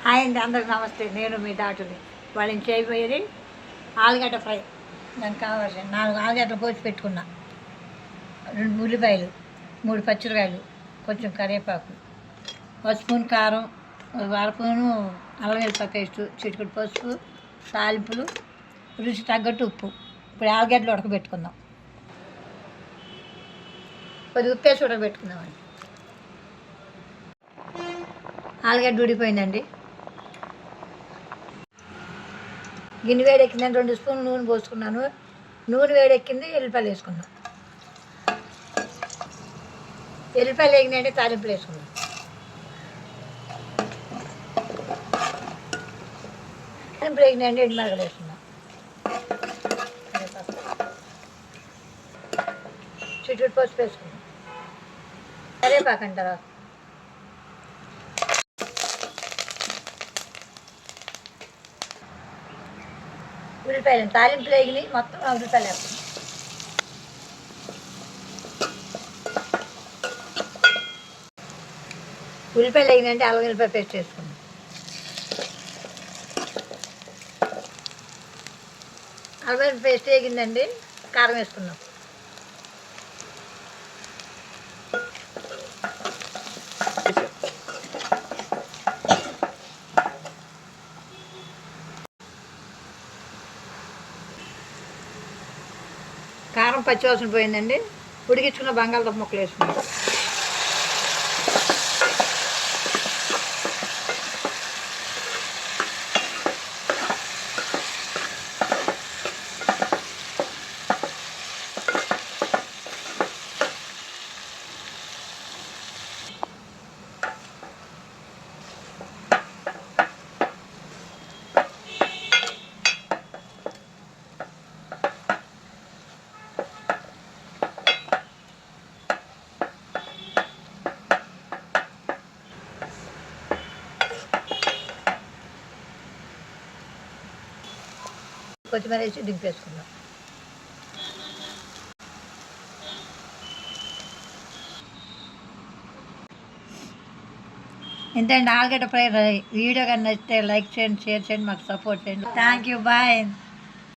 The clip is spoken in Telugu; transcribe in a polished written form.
హాయ్ అండి, అందరికి నమస్తే. నేను మీ డాక్టర్ని. వాళ్ళని చేయబోయేది ఆలుగడ్డ ఫ్రై. దానికి కావాల్సిన 4 ఆలుగడ్డలు కోసి పెట్టుకున్నా, 2 ఉల్లిపాయలు, 3 పచ్చిమిరకాయలు, కొంచెం కరివేపాకు, 1 స్పూన్ కారం, 1 స్పూను అల్లం వెల్లిపాయ పేస్టు, చిటికెడు పసుపు, తాలింపులు, రుచి తగ్గట్టు ఉప్పు. ఇప్పుడు ఆలుగడ్డలు ఉడకబెట్టుకుందాం. కొద్దిగా ఉప్పేసి ఉడకబెట్టుకుందామండి. ఆలుగడ్డ ఉడిపోయిందండి. గిన్నె వేడెక్కిందని 2 స్పూన్లు నూనె పోసుకున్నాను. నూనె వేడెక్కింది, ఎల్లిపాయలు వేసుకున్నాం. ఎల్లిపాయలు వేగినాయంటే తాలింపులు వేసుకున్నాం. తాలింపులు వేగినాయంటే ఎండుమిరపకాయలు వేసుకున్నాం. చిటికెడు పసుపు వేసుకున్నాం. కరివేపాకు అంటారా. ఉల్లిపాయలు తాలింపులు వేగినాయి, మొత్తం ఉల్లిపాయలు వేసుకున్నాం. ఉల్లిపాయలు వేగినాయంటే అల్లం వెల్లిపాయ పేస్ట్ వేసుకున్నాం. అల్లం వెల్లిపాయ పేస్ట్ వేగిందండి, కారం వేసుకున్నాం. కారం పచ్చివాసన పోయిందండి. ఉడికించుకున్న బంగాళదుంప ముక్కలు వేసుకున్నాం. కొత్తిమీర వేసి దింపేసుకుందాం. ఇంతండి ఆలుగడ్డ ఫ్రై. వీడియో కానీ నచ్చితే లైక్ చేయండి, షేర్ చేయండి, మాకు సపోర్ట్ చేయండి. Thank you, bye.